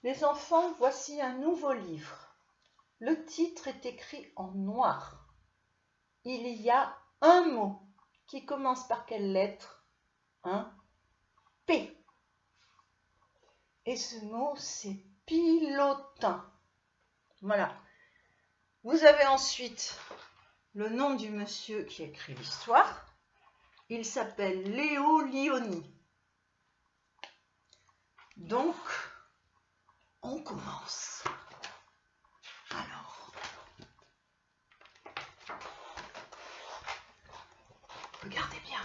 Les enfants, voici un nouveau livre. Le titre est écrit en noir. Il y a un mot qui commence par quelle lettre? Un P. Et ce mot, c'est pilotin. Voilà. Vous avez ensuite le nom du monsieur qui écrit l'histoire. Il s'appelle Léo Lionni. Donc, on commence. Alors, regardez bien.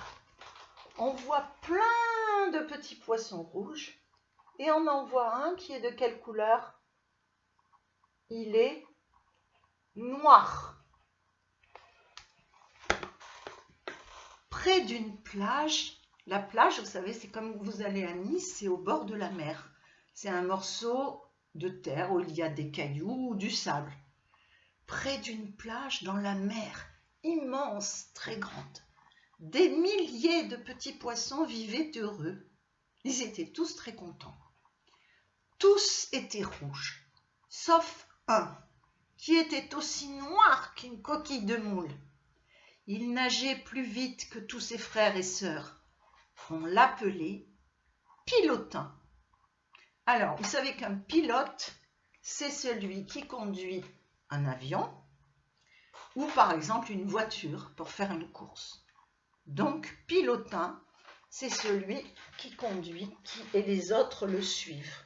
On voit plein de petits poissons rouges et on en voit un qui est de quelle couleur? Il est noir. Près d'une plage, la plage, vous savez, c'est comme vous allez à Nice, c'est au bord de la mer. C'est un morceau de terre où il y a des cailloux ou du sable. Près d'une plage dans la mer, immense, très grande. Des milliers de petits poissons vivaient heureux. Ils étaient tous très contents. Tous étaient rouges, sauf un, qui était aussi noir qu'une coquille de moule. Il nageait plus vite que tous ses frères et sœurs. On l'appelait pilotin. Alors, vous savez qu'un pilote, c'est celui qui conduit un avion ou par exemple une voiture pour faire une course. Donc, pilotin, c'est celui qui conduit et les autres le suivent.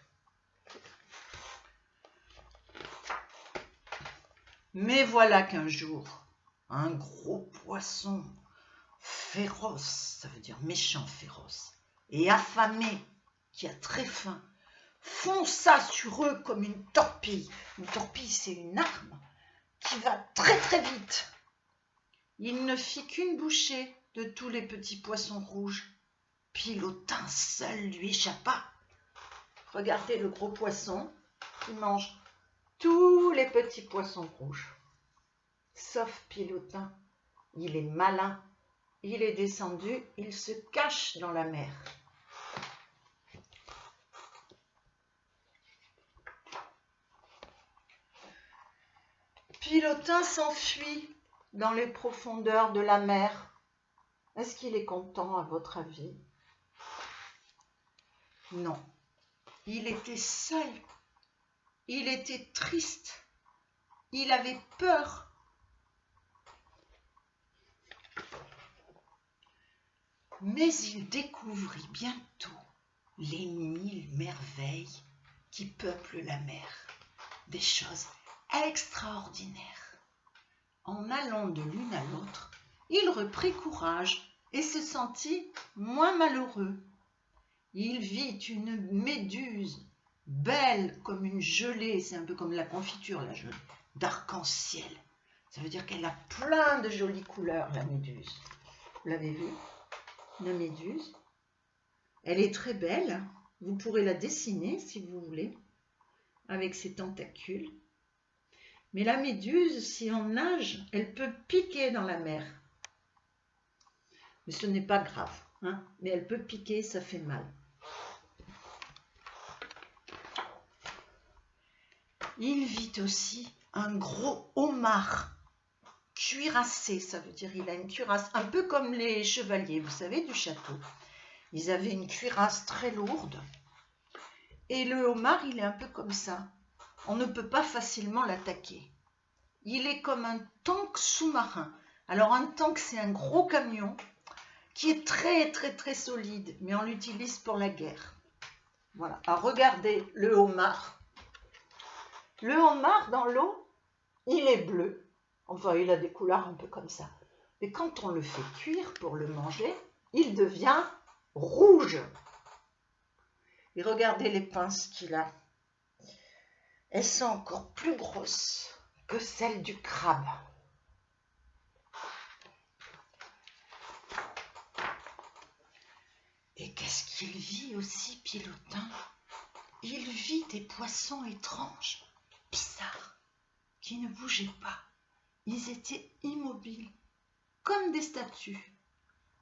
Mais voilà qu'un jour, un gros poisson féroce, ça veut dire méchant féroce, et affamé, qui a très faim, fonça sur eux comme une torpille. Une torpille, c'est une arme qui va très très vite. Il ne fit qu'une bouchée de tous les petits poissons rouges. Pilotin seul lui échappa. Regardez le gros poisson qui mange tous les petits poissons rouges. Sauf Pilotin, il est malin. Il est descendu, il se cache dans la mer. Pilotin s'enfuit dans les profondeurs de la mer. Est-ce qu'il est content à votre avis? Non. Il était seul. Il était triste. Il avait peur. Mais il découvrit bientôt les 1000 merveilles qui peuplent la mer. Des choses extraordinaires. En allant de l'une à l'autre, il reprit courage et se sentit moins malheureux. Il vit une méduse, belle comme une gelée, c'est un peu comme la confiture, la gelée, d'arc-en-ciel. Ça veut dire qu'elle a plein de jolies couleurs, la méduse. Vous l'avez vue, la méduse? Elle est très belle, vous pourrez la dessiner si vous voulez, avec ses tentacules. Mais la méduse, si on nage, elle peut piquer dans la mer. Mais ce n'est pas grave, hein? Mais elle peut piquer, ça fait mal. Il vit aussi un gros homard cuirassé, ça veut dire il a une cuirasse, un peu comme les chevaliers, vous savez, du château. Ils avaient une cuirasse très lourde. Et le homard, il est un peu comme ça. On ne peut pas facilement l'attaquer. Il est comme un tank sous-marin. Alors un tank, c'est un gros camion qui est très très très solide, mais on l'utilise pour la guerre. Voilà. Alors regardez le homard. Le homard dans l'eau, il est bleu. Enfin, il a des couleurs un peu comme ça. Mais quand on le fait cuire pour le manger, il devient rouge. Et regardez les pinces qu'il a. Elles sont encore plus grosses que celles du crabe. Et qu'est-ce qu'il vit aussi, Pilotin? Il vit des poissons étranges, bizarres, qui ne bougeaient pas. Ils étaient immobiles, comme des statues.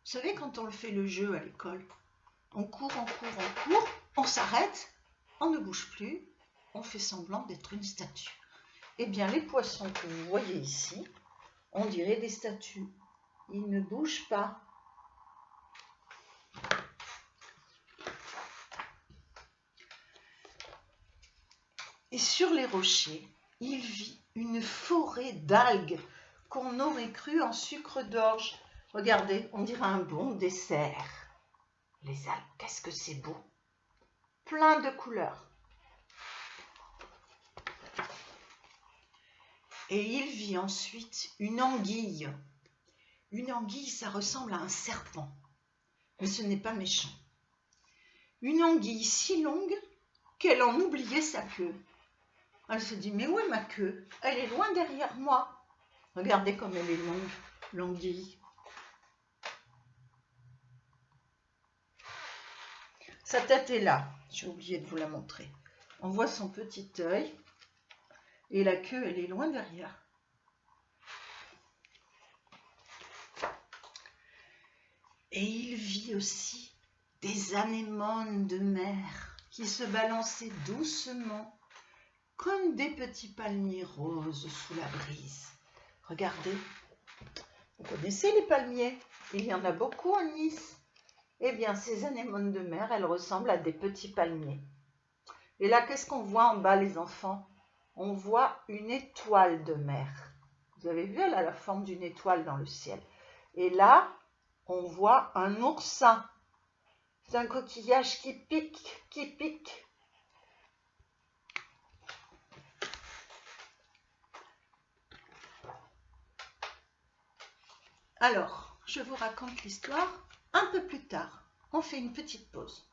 Vous savez, quand on fait le jeu à l'école, on court, on s'arrête, on ne bouge plus, on fait semblant d'être une statue. Eh bien, les poissons que vous voyez ici, on dirait des statues. Ils ne bougent pas. Et sur les rochers, il vit une forêt d'algues qu'on aurait cru en sucre d'orge. Regardez, on dirait un bon dessert. Les algues, qu'est-ce que c'est beau! Plein de couleurs. Et il vit ensuite une anguille. Une anguille, ça ressemble à un serpent, mais ce n'est pas méchant. Une anguille si longue qu'elle en oubliait sa queue. Elle se dit, mais où est ma queue? Elle est loin derrière moi. Regardez comme elle est longue, l'anguille. Sa tête est là, j'ai oublié de vous la montrer. On voit son petit œil et la queue, elle est loin derrière. Et il vit aussi des anémones de mer qui se balançaient doucement comme des petits palmiers roses sous la brise. Regardez, vous connaissez les palmiers? Il y en a beaucoup à Nice. Eh bien, ces anémones de mer, elles ressemblent à des petits palmiers. Et là, qu'est-ce qu'on voit en bas, les enfants? On voit une étoile de mer. Vous avez vu, elle a la forme d'une étoile dans le ciel. Et là, on voit un oursin. C'est un coquillage qui pique, qui pique. Alors, je vous raconte l'histoire un peu plus tard. On fait une petite pause.